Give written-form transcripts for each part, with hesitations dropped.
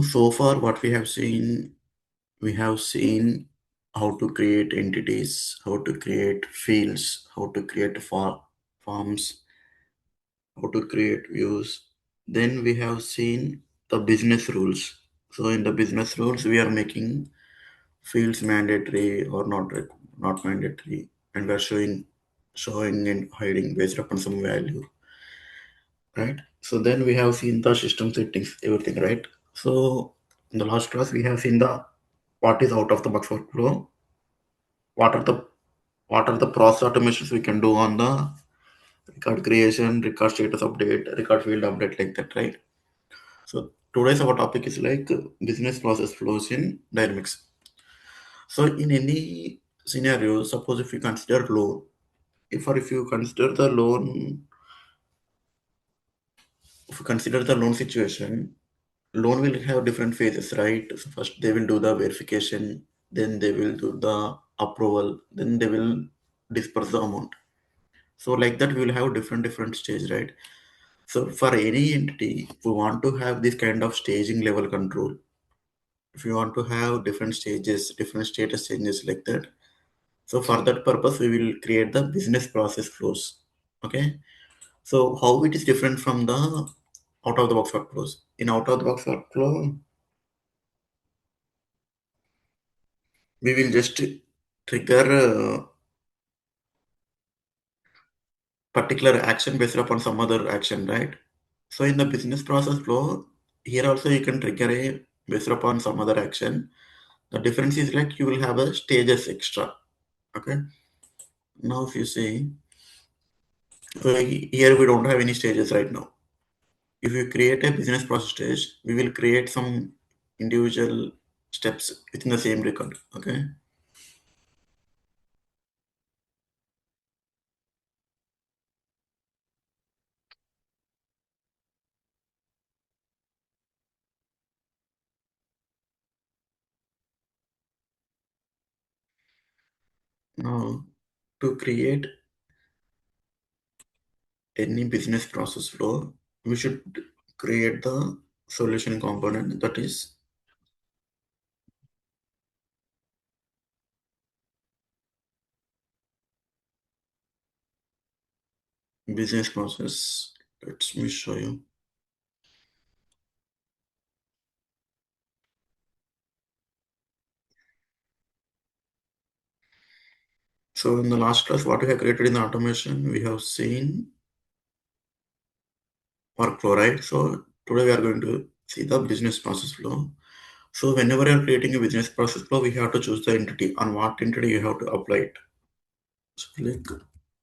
so far what we have seen how to create entities, how to create fields, how to create forms, how to create views. Then we have seen the business rules. So in the business rules, we are making fields mandatory or not mandatory, and we are showing and hiding based upon some value, right? So then we have seen the system settings, everything, right? So in the last class, we have seen the what is out of the box workflow, what are the process automations we can do on the record creation, record status update, record field update, like that, right? So today's our topic is like business process flows in Dynamics. So in any scenario, suppose if you consider loan, if you consider the loan, if you consider the loan situation, loan will have different phases, right? So first they will do the verification, then they will do the approval, then they will disperse the amount. So like that, we will have different stage, right? So for any entity, if we want to have this kind of staging level control, if you want to have different stages, different status changes, like that. So for that purpose, we will create the business process flows. Okay. So how it is different from the out of the box workflows? In out of the box workflow, we will just trigger particular action based upon some other action, right? So in the business process flow, here also you can trigger a based upon some other action. The difference is like you will have a stages extra. Okay. Now if you see, here we don't have any stages right now. If you create a business process stage, we will create some individual steps within the same record. Okay. Now to create any business process flow, we should create the solution component, that is business process. Let me show you. So in the last class, what we have created in the automation, we have seen workflow, right? So today we are going to see the business process flow. So whenever you are creating a business process flow, we have to choose the entity. On what entity you have to apply it. So click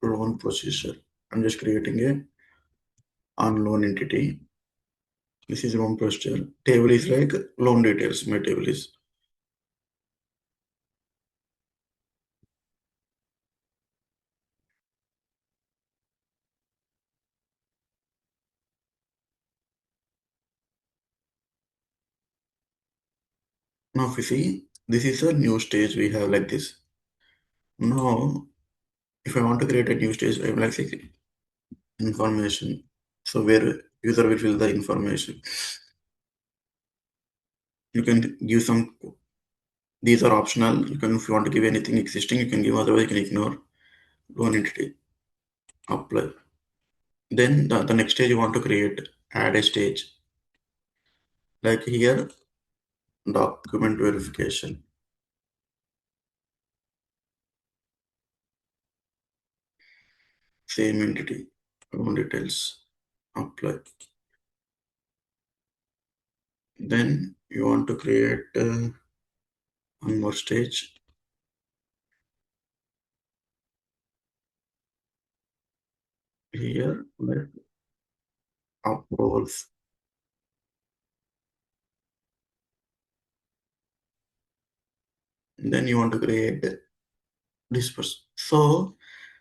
loan procedure. I'm just creating a on loan entity. This is loan procedure. Table is like loan details. My table is. Now if you see, this is a new stage we have like this. Now, if I want to create a new stage, I will like say information. So where user will fill the information. You can give some, these are optional. You can, if you want to give anything existing, you can give, otherwise you can ignore loan entity. Apply. Then the next stage you want to create, add a stage. Like here, document verification. Same entity, loan details. Apply. Then you want to create one more stage. Here, like approvals. Then you want to create disperse. So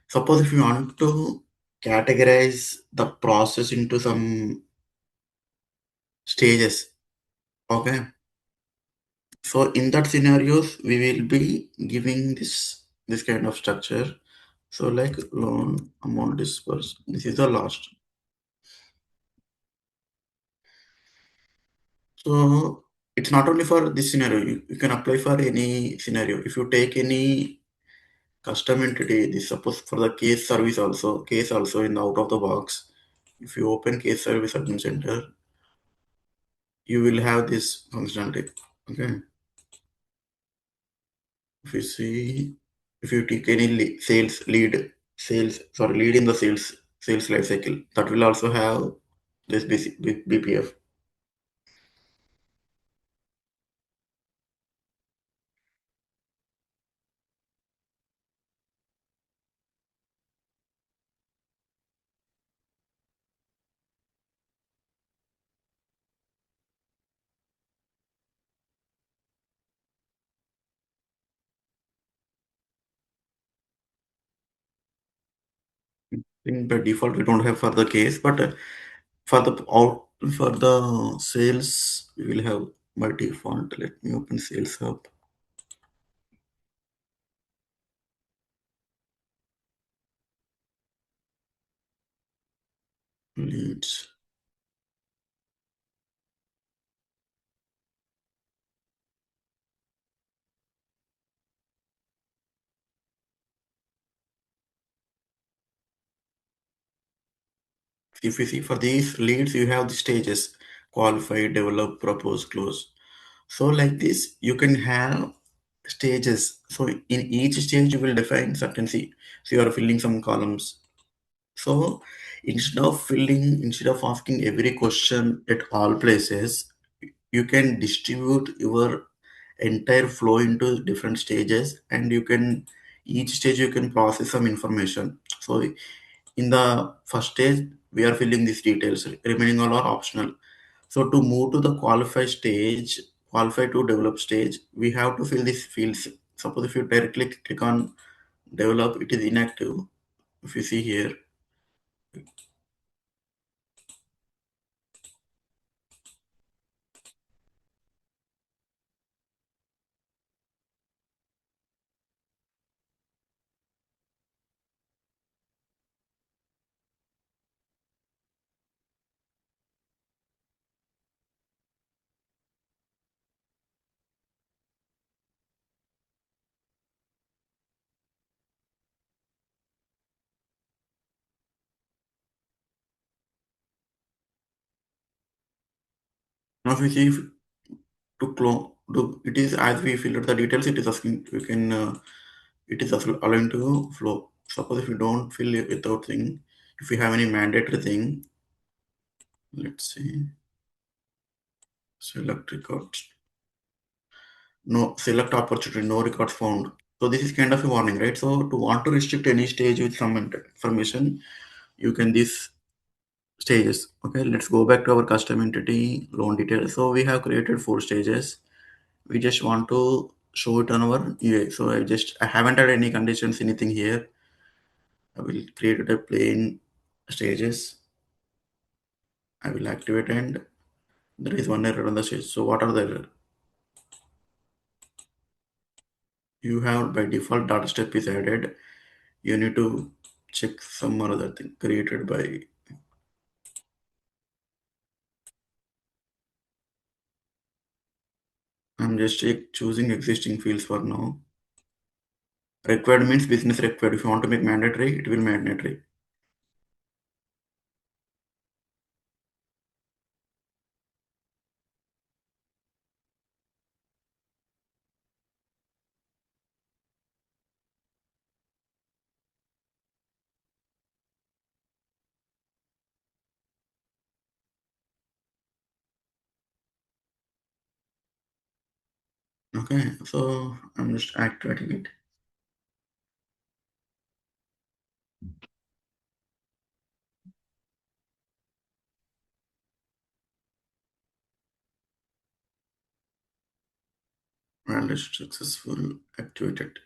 suppose if you want to categorize the process into some stages, okay. So in that scenarios, we will be giving this kind of structure. So like loan amount dispersed. This is the last. So it's not only for this scenario, you can apply for any scenario. If you take any custom entity, this suppose for the case service also, case also in the out of the box. If you open case service admin center, you will have this functionality. Okay. If you see, if you take any lead in the sales life cycle, that will also have this BPF. In by default, we don't have for the case, but for the out for the sales, we will have by default. Let me open Sales Hub leads. If you see for these leads, you have the stages: qualify, develop, propose, close. So like this, you can have stages. So in each stage, you will define certain C. So you are filling some columns. So instead of asking every question at all places, you can distribute your entire flow into different stages, and you can each stage you can process some information. So in the first stage, we are filling these details, remaining all are optional. So to move to the qualify to develop stage, we have to fill these fields. Suppose if you directly click on develop, it is inactive. If you see here, now if you see if to clone, it is as we fill out the details, it is asking, we can, it is also allowing to flow. Suppose if you don't fill it without thing, if you have any mandatory thing, let's see, select records. No, select opportunity, no records found. So this is kind of a warning, right? So to want to restrict any stage with some information, you can these stages. Okay, let's go back to our custom entity loan details. So we have created 4 stages. We just want to show it on our UI. So I haven't had any conditions, anything here. I will create a plain stages. I will activate, and there is one error on the stage. So what are the error? You have by default data step is added. You need to check some or other thing created by. I'm just choosing existing fields for now. Required means business required. If you want to make mandatory, it will mandatory. Okay, so I'm just activating it. Validation successful. Activated.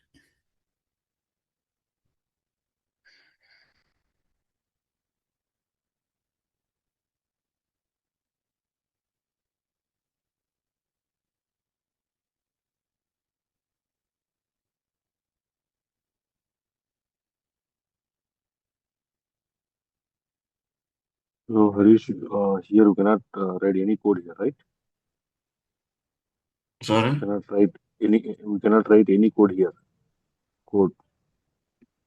So Harish, here you cannot write any code here, right? Sorry, We cannot write any code here. Code.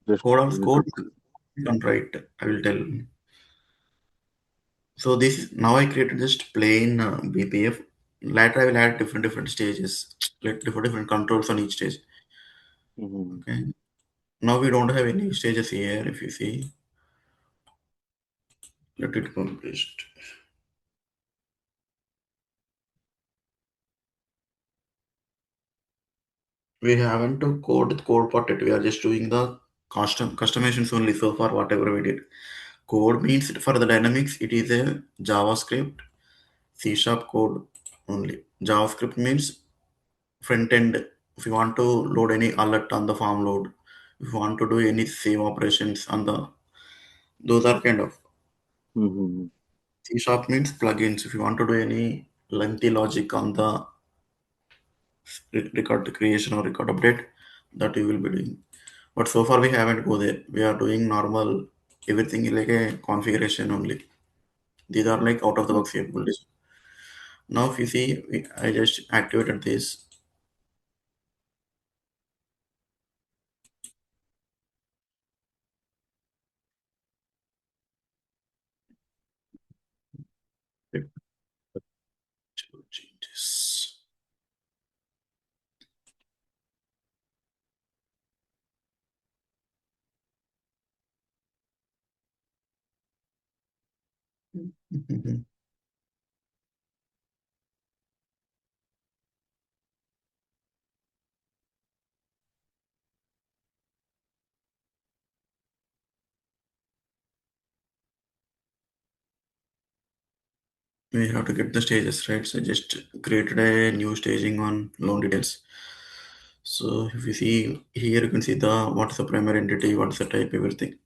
Just code we of need code to. you can write. I will tell. So this is now I created just plain BPF. Later I will add different stages, like different controls on each stage. Mhm. Okay. Now we don't have any stages here. If you see, let it published. We haven't to code the code part yet. We are just doing the customizations only so far. Whatever we did, code means for the dynamics. It is a JavaScript C sharp code only. JavaScript means front end. If you want to load any alert on the form load, if you want to do any save operations on the those are kind of Mhm. C sharp means plugins. If you want to do any lengthy logic on the record creation or record update, that you will be doing. But so far we haven't go there. We are doing normal everything like a configuration only. These are like out of the Mhm. box capabilities. Now if you see, I just activated this. Let me change this. We have to get the stages right. So I just created a new staging on loan details. So if you see here, you can see the what is the primary entity, what is the type, everything.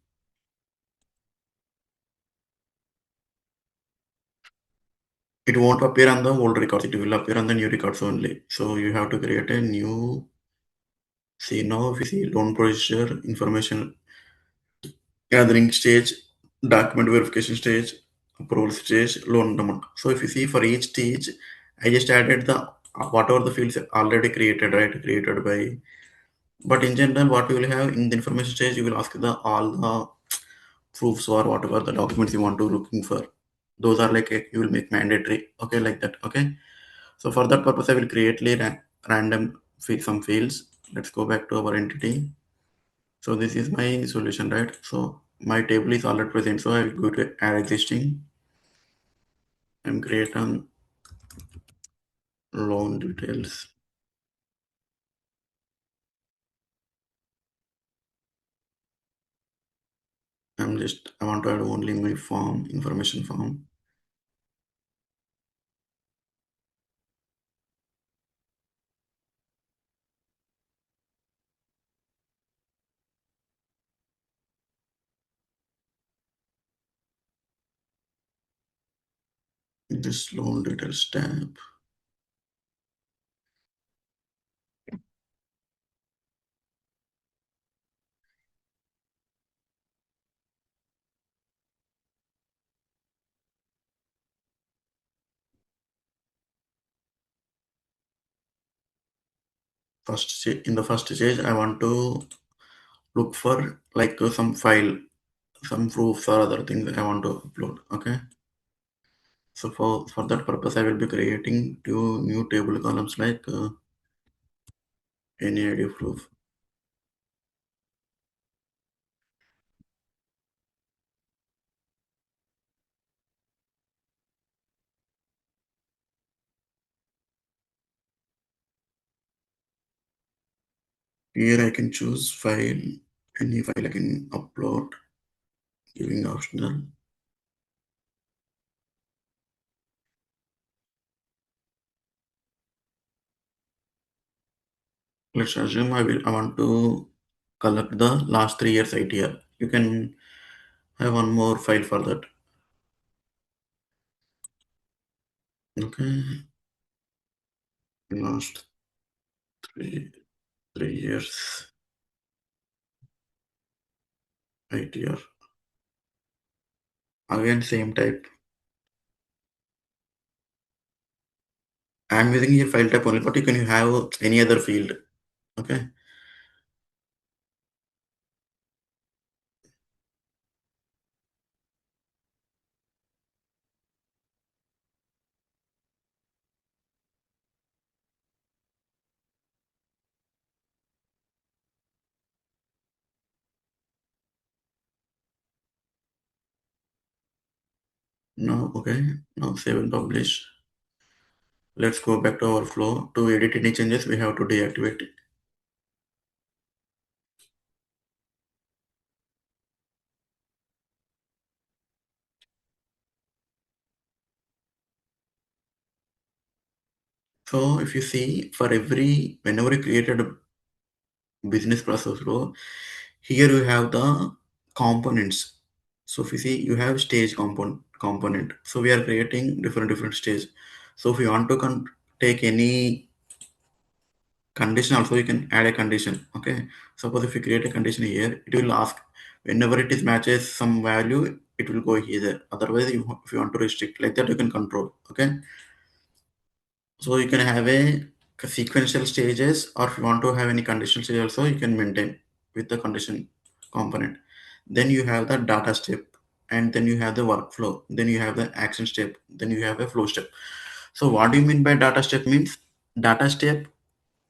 It won't appear on the old records. It will appear on the new records only. So you have to create a new. See now, if you see loan procedure, information gathering stage, document verification stage, approval stage, loan amount. So if you see for each stage, I just added the whatever the fields already created, right? Created by. But in general, what you will have in the information stage, you will ask the all the proofs or whatever the documents you want to looking for. Those are like you will make mandatory. Okay, like that. Okay. So for that purpose, I will create random some fields. Let's go back to our entity. So this is my solution, right? So my table is already present. So I will go to add existing and create on loan details. I want to add only my form, information form. This loan details tab. In the first stage, I want to look for like some file, some proofs or other things I want to upload. Okay. So for that purpose, I will be creating two new table columns like any ID proof. Here I can choose file, any file I can upload, giving optional. Let's assume I want to collect the last 3 years ITR. You can have one more file for that. Okay, last three 3 years ITR. Again, same type. I'm using here file type only, but you can have any other field. Okay. Now, okay. Now save and publish. Let's go back to our flow. To edit any changes, we have to deactivate it. So if you see, for whenever you created a business process flow, here you have the components. So if you see, you have stage component. So we are creating different stage. So if you want to take any condition also, you can add a condition. Okay, suppose if you create a condition here, it will ask whenever it is matches some value, it will go here. Otherwise, if you want to restrict like that, you can control. Okay, so you can have a sequential stages, or if you want to have any conditional stage also, you can maintain with the condition component. Then you have the data step, and then you have the workflow, then you have the action step, then you have a flow step. So what do you mean by data step? Means data step,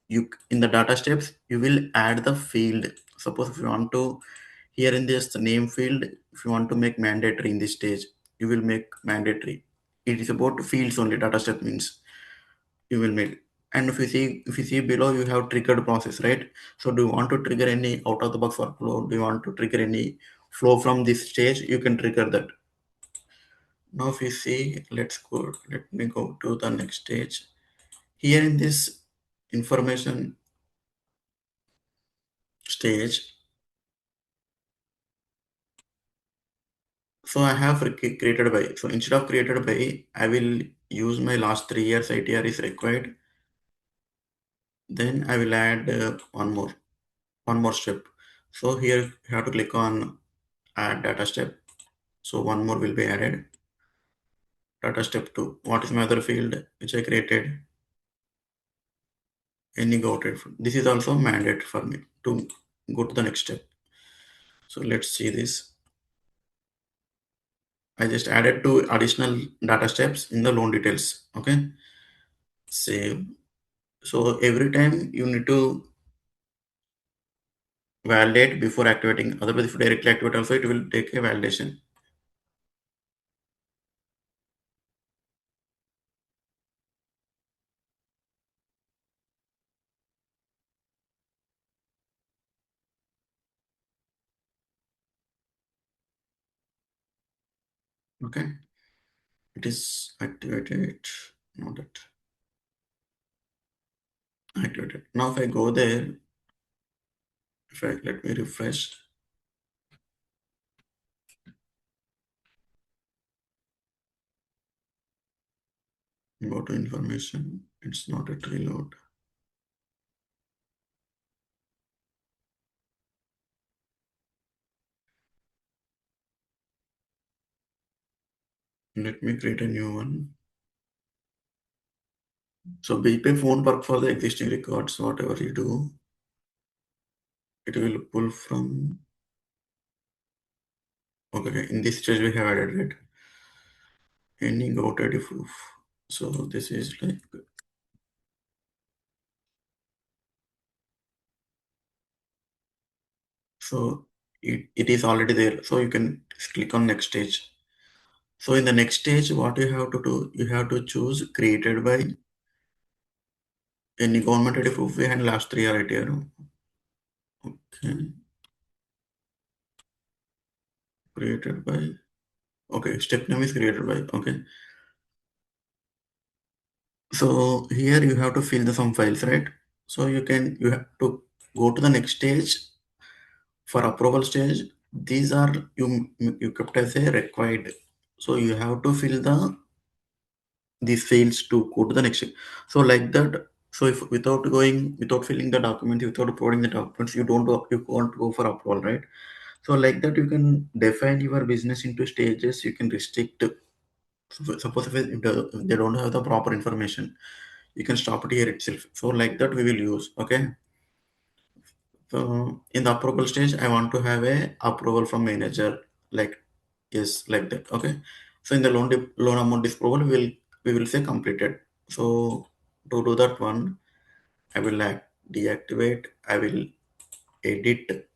you in the data steps you will add the field. Suppose if you want to, here in this name field, if you want to make mandatory in this stage, you will make mandatory. It is about fields only. Data step means you will make. And if you see below, you have triggered process, right? So do you want to trigger any out of the box workflow? Do you want to trigger any flow from this stage? You can trigger that. Now if you see, let me go to the next stage. Here in this information stage, so I have created by. So instead of created by, I will use my last 3 years ITR is required. Then I will add one more step. So here you have to click on add data step. So one more will be added. Data step 2. What is my other field which I created? Any goated. This is also mandate for me to go to the next step. So let's see this. I just added 2 additional data steps in the loan details. Okay. Save. So every time you need to validate before activating. Otherwise, if you directly activate also, it will take a validation. Okay. It is activated. Not that activated. Now if I go there, if I let me refresh, go to information, it's not at reload. Let me create a new one. So BPF won't work for the existing records. Whatever you do, it will pull from. Okay, in this stage we have added it. Any go to proof. So this is like, so it is already there. So you can click on next stage. So in the next stage, what you have to do, you have to choose created by any government ID proof behind last 3 year ITR. Okay, created by. Okay, step name is created by. Okay, so here you have to fill the some files, right? So you have to go to the next stage for approval stage. These are you kept as a required. So you have to fill these fields to go to the next. So like that. So if without filling the documents, without uploading the documents, you can't go for approval, right? So like that, you can define your business into stages. You can restrict. Suppose if they don't have the proper information, you can stop it here itself. So like that we will use. Okay. So in the approval stage, I want to have a approval from manager, like yes, like that. Okay. So in the loan amount disapproval, we will say completed. So to do that one, I will deactivate. I will edit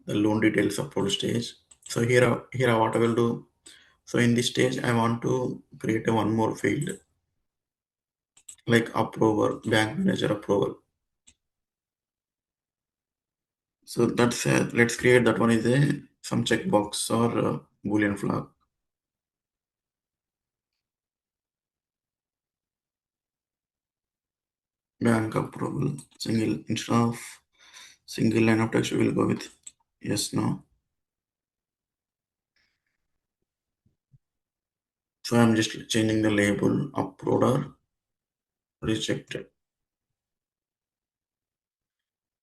the loan details approval stage. So here what I will do. So in this stage, I want to create a one more field like approver, bank manager approval. So that's let's create that one is a some checkbox or boolean flag. Bank approval single instead of single line of text we will go with yes no. So I'm just changing the label uploader rejected.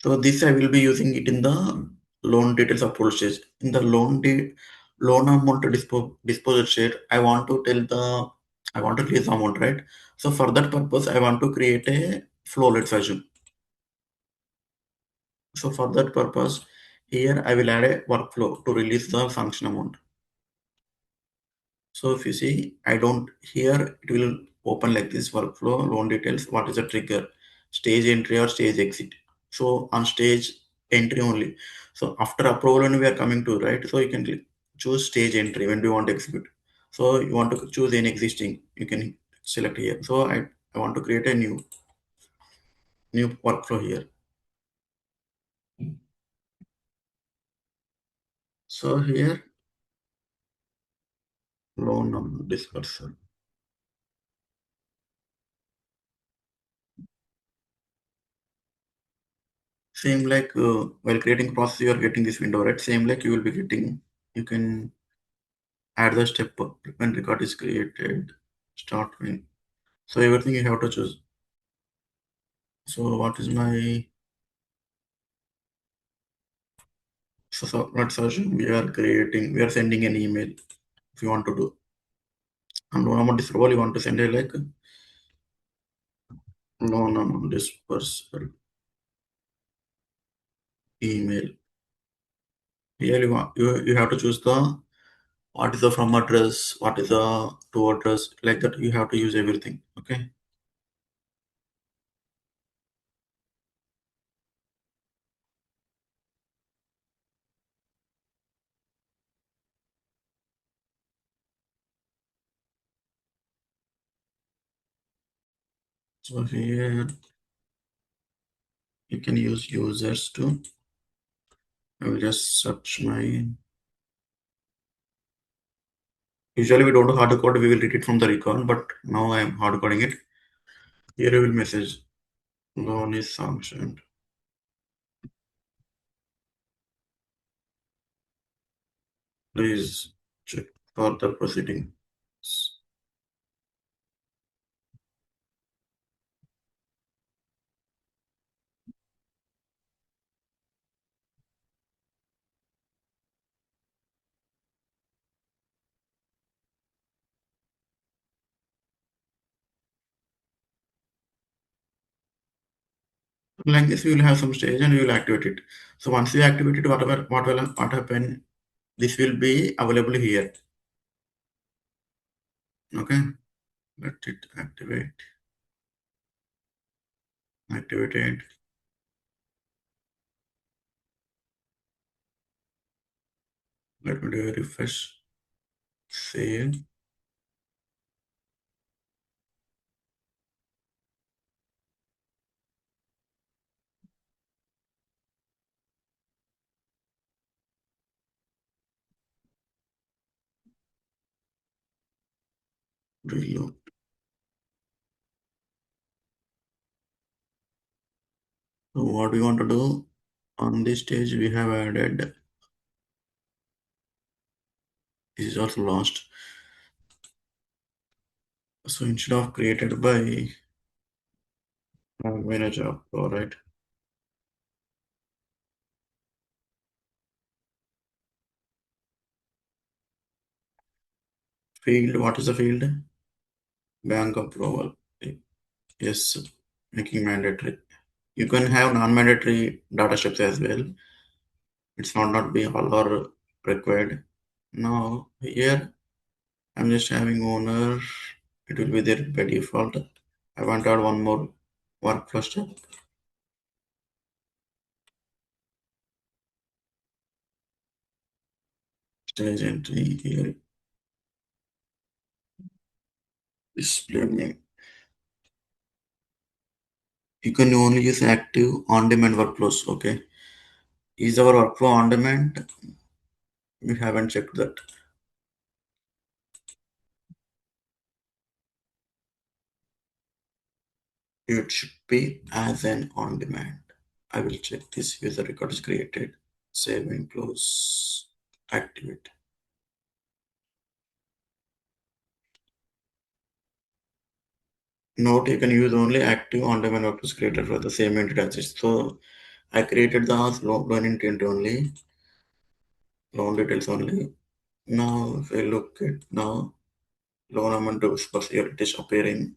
So this I will be using it in the loan details approval stage. In the loan amount disposal stage, I want to release the amount, right? So for that purpose, I want to create a flow. Let's assume. So for that purpose, here I will add a workflow to release the function amount. So if you see, I don't here it will open like this workflow, loan details. What is the trigger? Stage entry or stage exit. So on stage entry only. So after approval only we are coming to right. So you can choose stage entry when do you want to execute. So you want to choose any existing, you can select here. So I want to create a new workflow here. So here loan number dispersal. Same like while creating process, you are getting this window, right? Same like you will be getting, you can add the step when record is created, start when. So everything you have to choose. So what is my, so let's assume we are sending an email if you want to do. And loan amount dispersal, you want to send a like loan amount dispersal email. Here you have to choose the what is the from address, what is the to address, like that you have to use everything. Okay. So here you can use users too. I will just search my. Usually we don't hard code, we will read it from the record, but now I am hard coding it. Here I will message loan is sanctioned. Please check further proceedings. Like this, we will have some stage and we will activate it. So once we activate it, what happen? This will be available here. Okay, let it activated. Let me do a refresh. Save. Reload. So what we want to do on this stage, we have added. This is also lost. So instead of created by manager, all right. Field, what is the field? Bank approval. Yes, making mandatory. You can have non-mandatory data steps as well. It's not be all or required. Now here I'm just having owner. It will be there by default. I want to add one more workflow step. Stage entry here. Display name. You can only use active on-demand workflows. Okay. Is our workflow on demand? We haven't checked that. It should be as an on demand. I will check this user record is created. Save and close. Activate. Note you can use only active on demand workflows created for the same entity access. So I created the loan intent only, loan details only. Now if I look at now loan amount to disperse here it is appearing.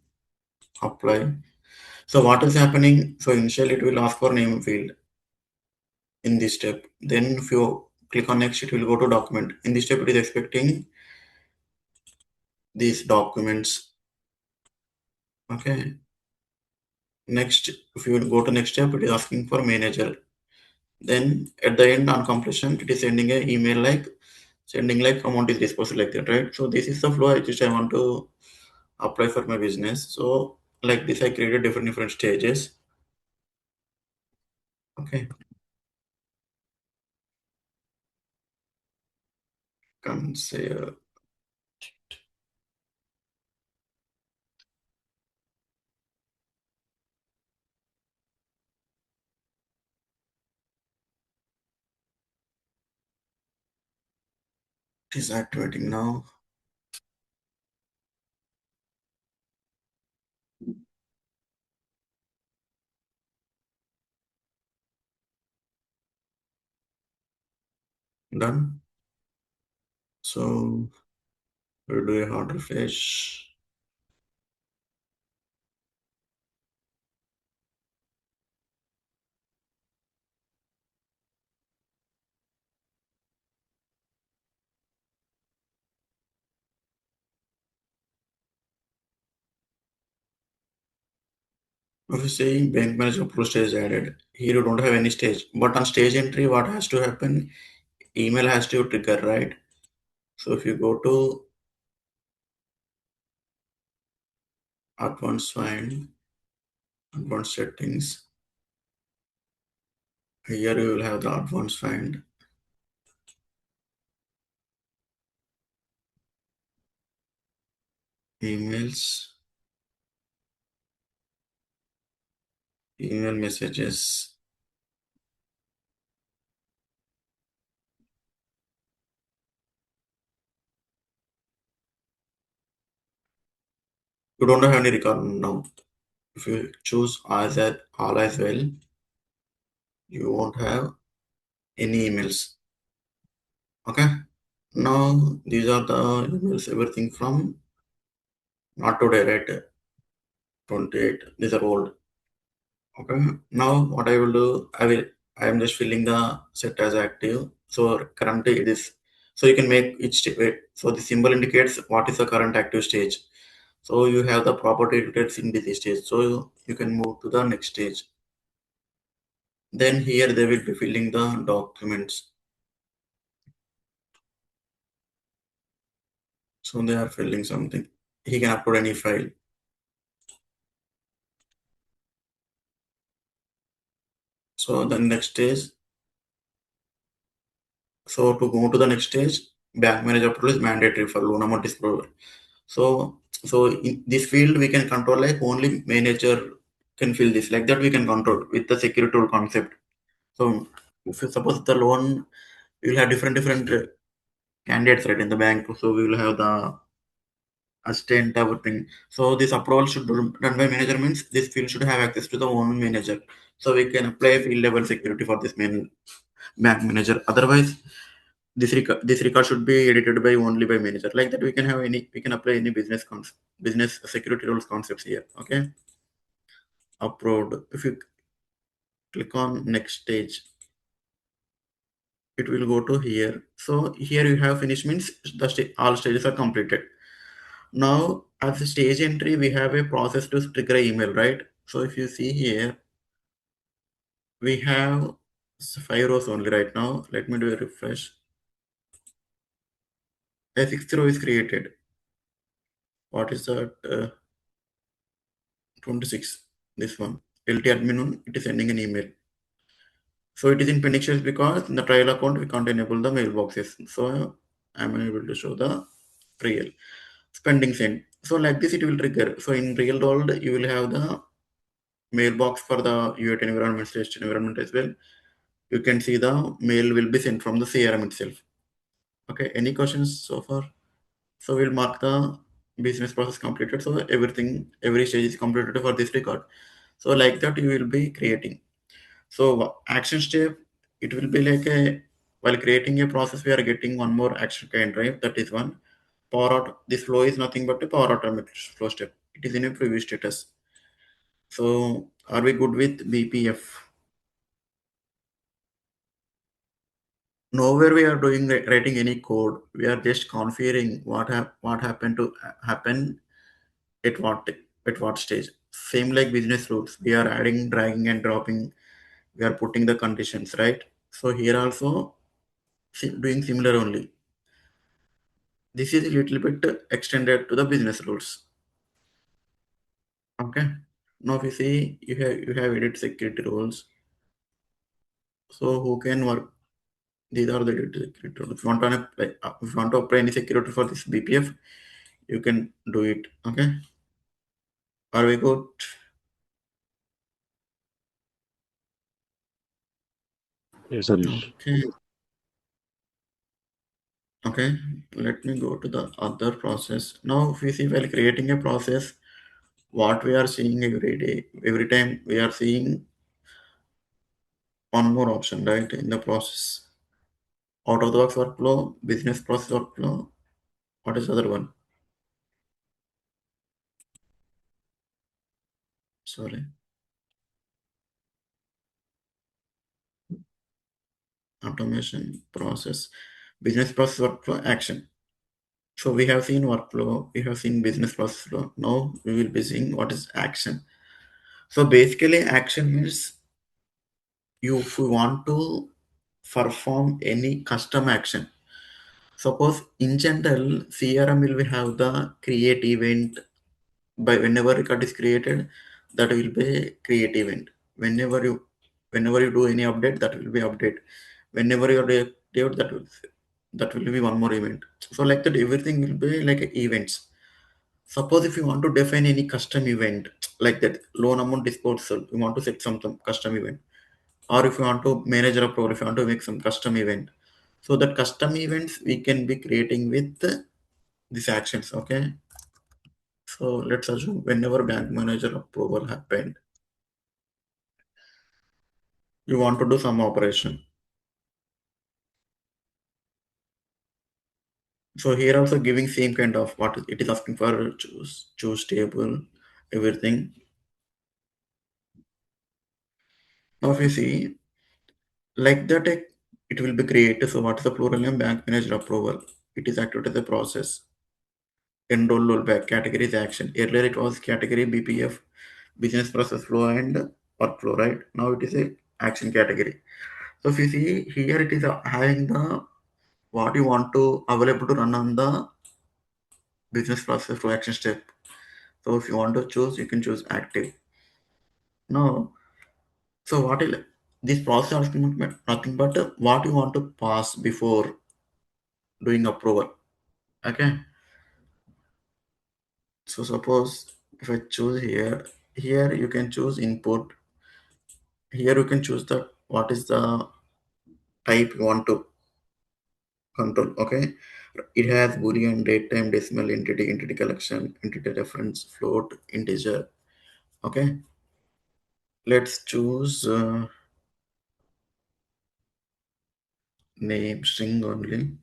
Apply. So what is happening? So initially it will ask for name field in this step. Then if you click on next, it will go to document. In this step, it is expecting these documents. Okay. Next, if you go to next step, it is asking for manager. Then at the end on completion, it is sending an email like sending like amount is disposed like that, right? So this is the flow which I want to apply for my business. So like this, I created different stages. Okay. Can say it is activating now. Done. So we'll do a hard refresh. Okay, saying bank manager pro stage added. Here you don't have any stage. But on stage entry, what has to happen? Email has to trigger, right? So if you go to advanced find, advanced settings, here you will have the advanced find, emails, email messages. You don't have any record now. If you choose as at all as well, you won't have any emails. Okay. Now these are the emails, everything from not today, right? 28. These are old. Okay. Now what I will do, I am just filling the set as active. So currently it is, so you can make each wait. So the symbol indicates what is the current active stage. So you have the property details in this stage. So you can move to the next stage. Then here they will be filling the documents. So they are filling something. He can upload any file. So the next stage. So to go to the next stage, bank manager approval is mandatory for loan amount disapproval. So in this field we can control like only manager can fill this like that we can control with the security tool concept. So if you suppose the loan, we will have different candidates right in the bank. So we will have the assistant everything. So this approval should be done by manager means this field should have access to the own manager. So we can apply field level security for this main bank manager. Otherwise, this record should be edited by only by manager. Like that, we can have any we can apply any business security rules concepts here. Okay. approved. If you click on next stage, it will go to here. So here you have finished means all stages are completed. Now as a stage entry, we have a process to trigger an email, right? So if you see here, we have 5 rows only right now. Let me do a refresh. A sixth row is created. What is that? 26. This one. LT admin, it is sending an email. So it is in pending status because in the trial account we can't enable the mailboxes. So I'm unable to show the real spending send. So like this it will trigger. So in real world you will have the mailbox for the U8 environment, stage environment as well. You can see the mail will be sent from the CRM itself. Okay, any questions so far? So we'll mark the business process completed. So everything, every stage is completed for this record. So like that you will be creating. So action step, it will be like a, while creating a process, we are getting one more action kind, right? That is one. Power out, this flow is nothing but a power automate flow step. It is in a preview status. So are we good with BPF? Nowhere we are doing writing any code. We are just configuring what happened to happen at what stage. Same like business rules. We are adding, dragging and dropping. We are putting the conditions, right? So here also doing similar only. This is a little bit extended to the business rules. Okay. Now if you see you have edit security rules. So who can work? These are the edit security rules. If you want to apply any security for this BPF, you can do it. Okay. Are we good? Yes, Harish. Okay. Okay. Let me go to the other process. Now if we see while creating a process, what we are seeing every day, every time we are seeing one more option, right? In the process. Out of the box workflow, business process workflow. What is the other one? Sorry. Automation process. Business process workflow action. So we have seen workflow, we have seen business process flow. Now we will be seeing what is action. So basically action means you if you want to perform any custom action. Suppose in general, CRM will have the create event by whenever record is created, that will be create event. Whenever you whenever you do any update, that will be update. Whenever you update, that will be one more event. So like that, everything will be like events. Suppose if you want to define any custom event like that, loan amount disposal, you want to set some custom event, or if you want to manage a approval, if you want to make some custom event. So that custom events we can be creating with these actions. Okay. So let's assume whenever bank manager approval happened, you want to do some operation. So here also giving same kind of what it is asking for, choose table, everything. Now if you see like that, it will be created. So what is the plural name? Bank manager approval. It is active as a process. Enroll rollback category is action. Earlier it was category BPF, business process flow and workflow, right? Now it is a action category. So if you see here, it is having the what you want to available to run on the business process flow action step. So if you want to choose, you can choose active. No. So what is this process asking nothing but what you want to pass before doing approval. Okay. So suppose if I choose here you can choose input. Here you can choose the what is the type you want to control. Okay. It has boolean, date time, decimal, entity collection, entity reference, float, integer. Okay. Let's choose name string only.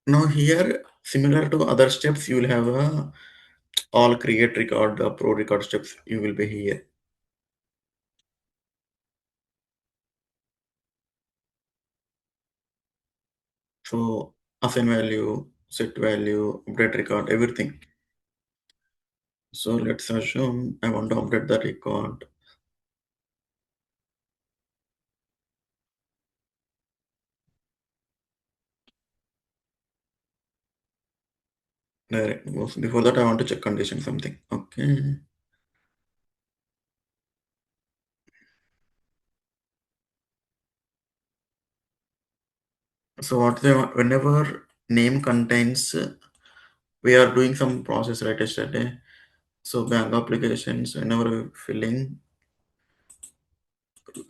Now here, similar to other steps, you will have a all create record, pro record steps. You will be here. So assign value, set value, update record, everything. So let's assume I want to update the record. Direct. Before that, I want to check condition something. Okay. So what they want, whenever name contains, we are doing some process right yesterday. So bank applications, whenever we're filling,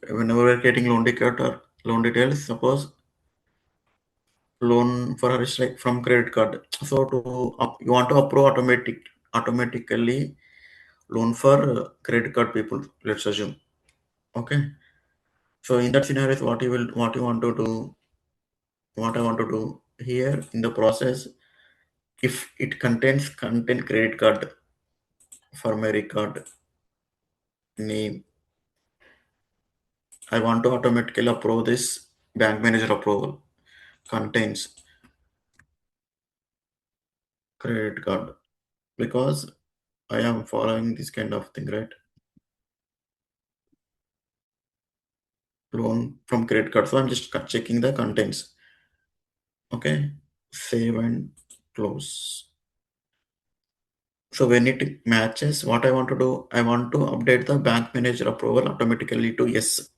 whenever we're getting loan ticket or loan details, suppose loan for us like from credit card. So to you want to approve automatically loan for credit card people. Let's assume. Okay. So in that scenario, what you want to do, what I want to do here in the process, if it contains content credit card for my record name, I want to automatically approve this bank manager approval contains credit card because I am following this kind of thing, right? Loan from credit card. So I'm just checking the contents. Okay. Save and close. So when it matches what I want to do, I want to update the bank manager approval automatically to yes.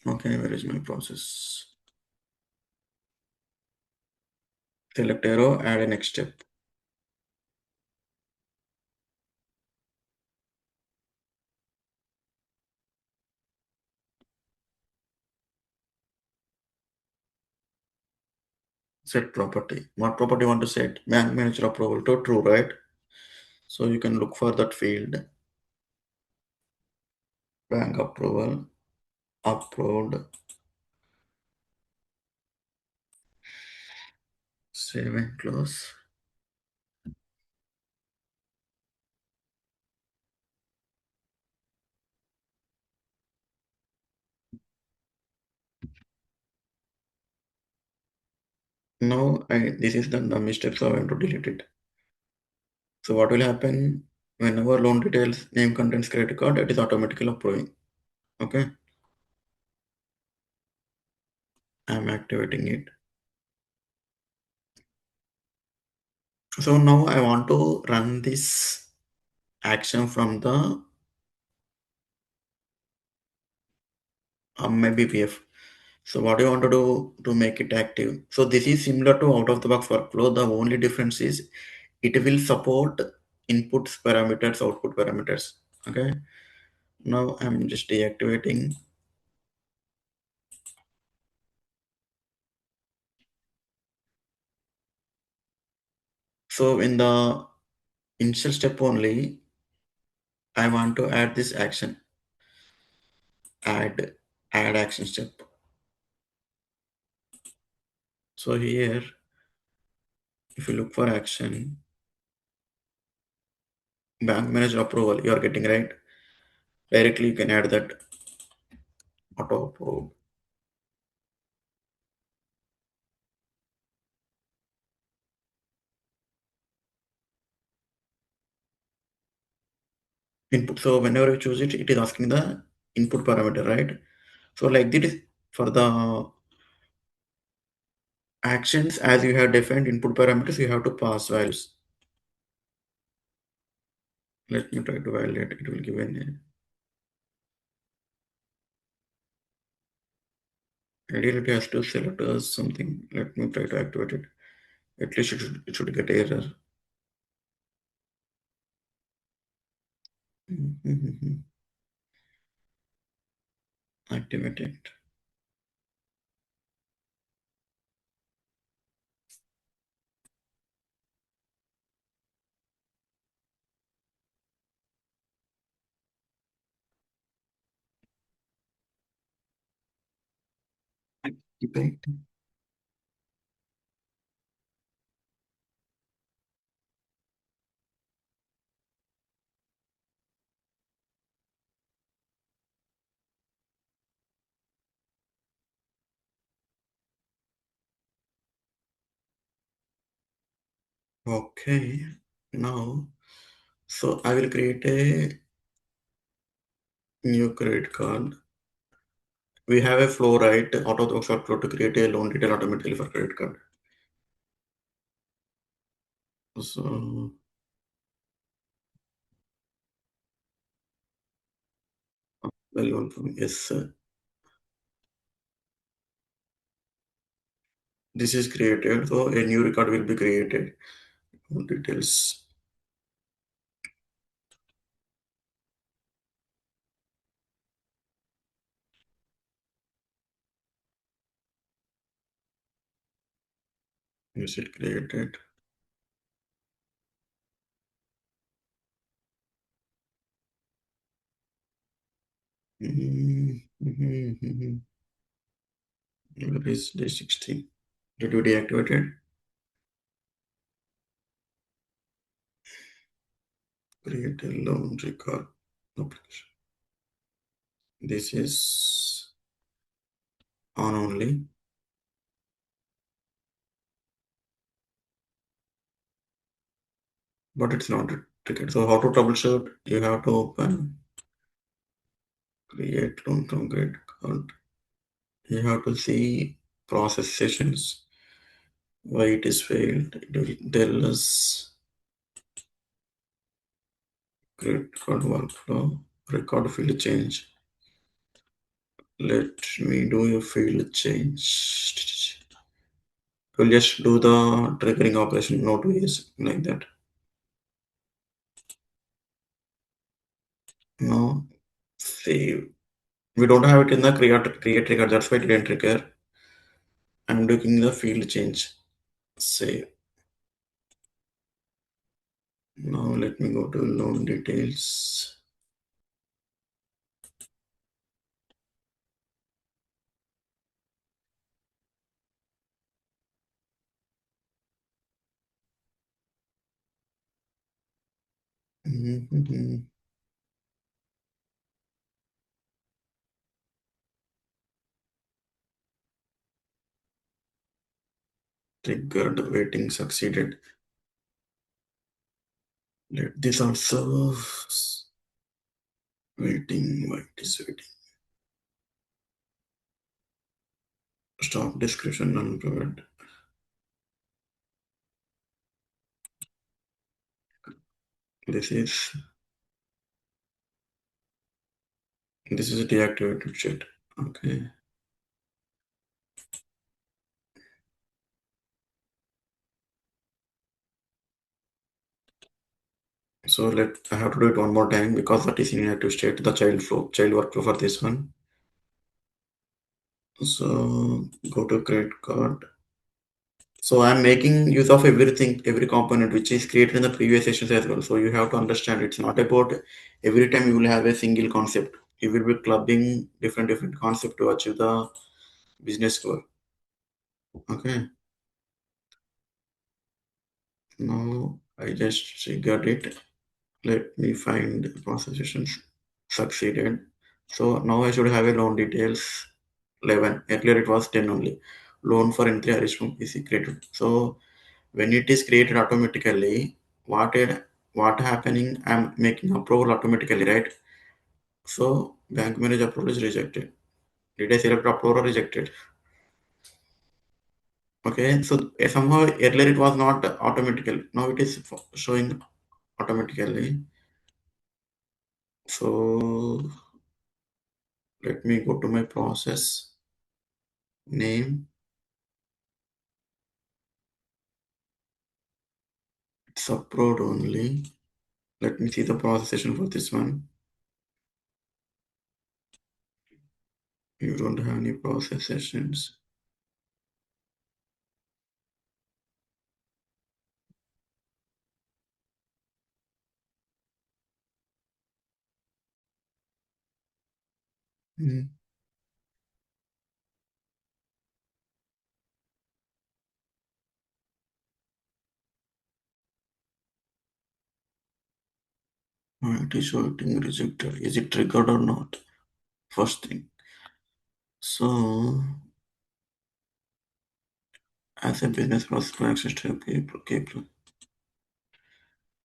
Okay, where is my process? Select arrow, add a next step. Set property. What property you want to set? Bank manager approval to true, right? So you can look for that field. Bank approval, upload, save and close. Now this is the dummy step, so I want to delete it. So what will happen whenever loan details name contains credit card, it is automatically approving. Okay, I'm activating it. So now I want to run this action from the my BPF. So what do you want to do to make it active? So this is similar to out of the box workflow. The only difference is it will support inputs parameters, output parameters. Okay. Now I'm just deactivating. So in the initial step only, I want to add this action. Add action step. So here, if you look for action, bank manager approval, you are getting right. Directly you can add that auto approve. Input. So whenever you choose it, it is asking the input parameter, right? So like this for the actions as you have defined input parameters, you have to pass values. Let me try to validate. It will give an ideally it has to select us something. Let me try to activate it. At least it should get error. Activate it. Debate. Okay, now, so I will create a new credit card. We have a flow, right? Out of the box flow to create a loan detail automatically for credit card. So, well, loan form, yes, sir. This is created, so a new record will be created. Details. Is it created? Where is day 16? Did you deactivate it? Create a loan record application. This is on only, but it's not a ticket. So how to troubleshoot? You have to open create loan from credit card. You have to see process sessions. Why it is failed? It will tell us credit card workflow, record field change. Let me do a field change. We'll just do the triggering operation, not ways like that. No, save. We don't have it in the create trigger. That's why it didn't trigger. I'm doing the field change. Save. Now let me go to loan details. Triggered waiting succeeded. Let this also waiting. Why it is waiting? Stop description unprovide. This is a deactivated chat. Okay. So I have to do it one more time because that is inactive state, the child workflow for this one. So go to credit card. So I'm making use of everything, every component which is created in the previous sessions as well. So you have to understand it's not about every time you will have a single concept. You will be clubbing different concept to achieve the business goal. Okay. Now I just got it. Let me find the process sessions succeeded. So now I should have a loan details 11. Earlier it was 10 only. Loan for entry arrangement is created. So when it is created automatically, what happening? I'm making approval automatically, right? So bank manager approval is rejected. Did I select approval or rejected? Okay, so somehow earlier it was not automatical. Now it is showing automatically. So let me go to my process name. It's approved only. Let me see the process session for this one. You don't have any process sessions. Hmm. It is showing rejected. Is it triggered or not? First thing. So, as a business process for access to people.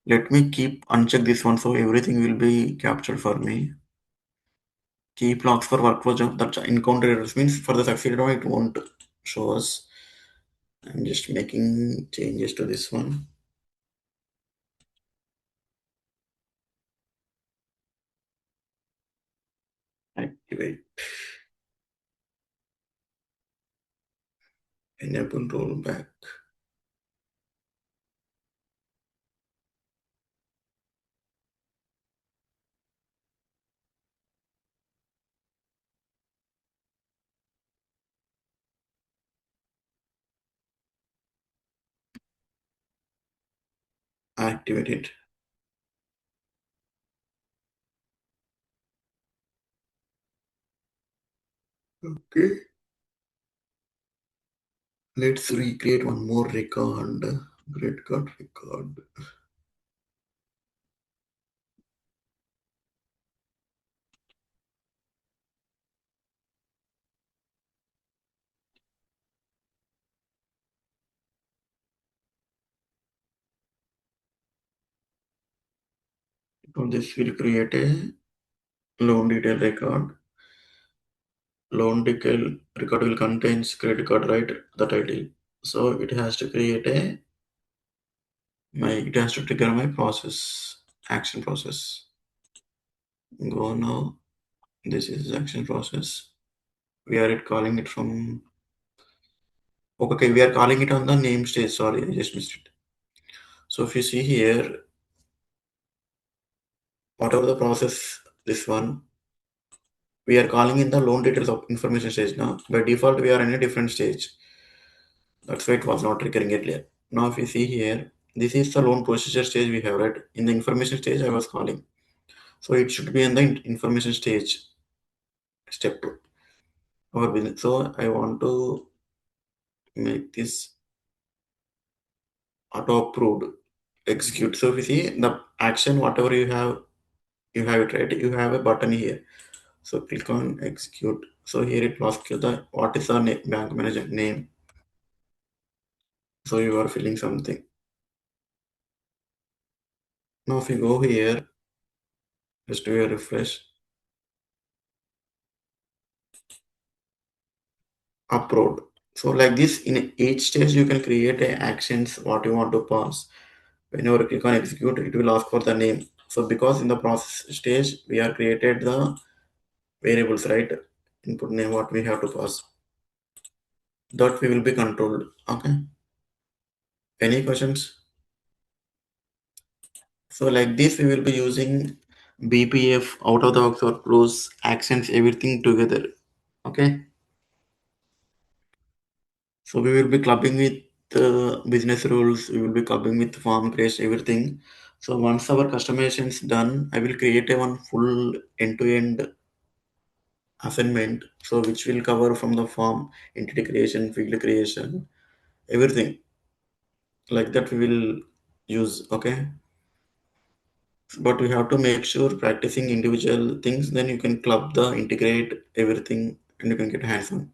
Let me keep uncheck this one so everything will be captured for me. Keep logs for workflow job that encounter errors means for the succeeded one it won't show us. I'm just making changes to this one. Activate. Enable rollback. Activate it. Okay. Let's recreate one more record. Record. Now this will create a loan detail record. Loan detail record will contains credit card, right? The title. So it has to create it has to trigger my process, action process. Go now. This is action process. We are calling it from. Okay, we are calling it on the name stage. Sorry, I just missed it. So if you see here, whatever the process, this one, we are calling in the loan details of information stage now. By default, we are in a different stage. That's why it was not triggering earlier. Now, if you see here, this is the loan procedure stage we have, right? In the information stage, I was calling. So it should be in the information stage, step 2. Our business. So I want to make this auto approved, execute. So if you see the action, whatever you have it, right? You have a button here. So click on execute. So here it will ask you the what is the bank manager name. So you are filling something. Now if you go here, just do a refresh, upload. So like this, in each stage you can create a actions what you want to pass. Whenever you click on execute, it will ask for the name. So because in the process stage we are created the variables, right? Input name what we have to pass. That we will be controlled. Okay. Any questions? So like this, we will be using BPF out of the box workflows, actions, everything together. Okay. So we will be clubbing with business rules. We will be clubbing with form creation, everything. So once our customization is done, I will create a one full end-to-end assignment. So which will cover from the form, entity creation, field creation, everything. Like that we will use. Okay. But we have to make sure practicing individual things, then you can club the integrate everything and you can get hands-on.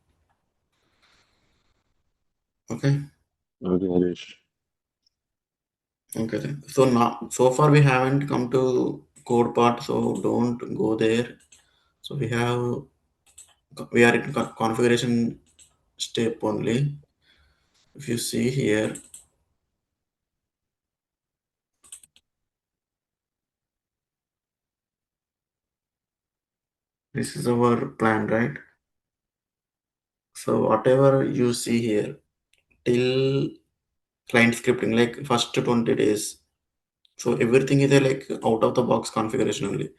Okay. Okay, Harish. Okay then. So now so far we haven't come to code part, so don't go there. So we are in configuration step only. If you see here, this is our plan, right? So whatever you see here till client scripting, like first 20 days. So everything is a like out of the box configuration only.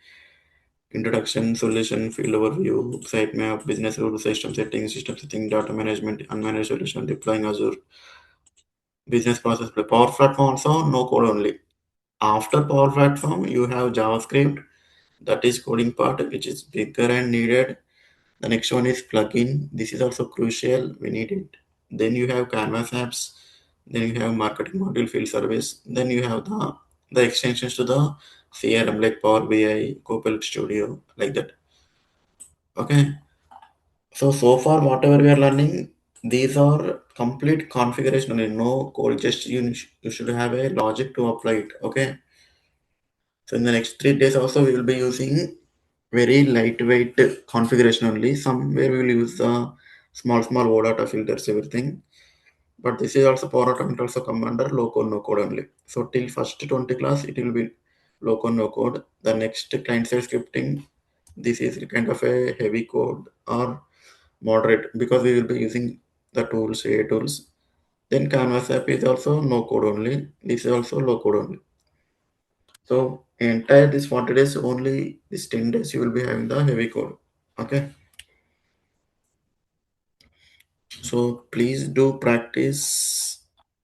Introduction, solution, field overview, sitemap, business rules, system setting, data management, unmanaged solution, deploying Azure, business process, Power Platform also, no code only. After Power Platform, you have JavaScript, that is coding part, which is bigger and needed. The next one is plugin. This is also crucial. We need it. Then you have Canvas apps. Then you have marketing module, field service. Then you have the extensions to the CRM like Power BI, Copilot Studio, like that. Okay. So far, whatever we are learning, these are complete configuration only, no code. Just you should have a logic to apply it. Okay. So in the next 3 days also, we will be using very lightweight configuration only. Somewhere we will use the small OData filters, everything. But this is also Power Automate also come under low code, no code only. So till first 20 class, it will be low code, no code. The next client side scripting, this is kind of a heavy code or moderate because we will be using the tools, AI tools. Then Canvas app is also no code only. This is also low code only. So entire this 40 days only this 10 days you will be having the heavy code. Okay. So please do practice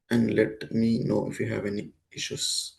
and let me know if you have any issues.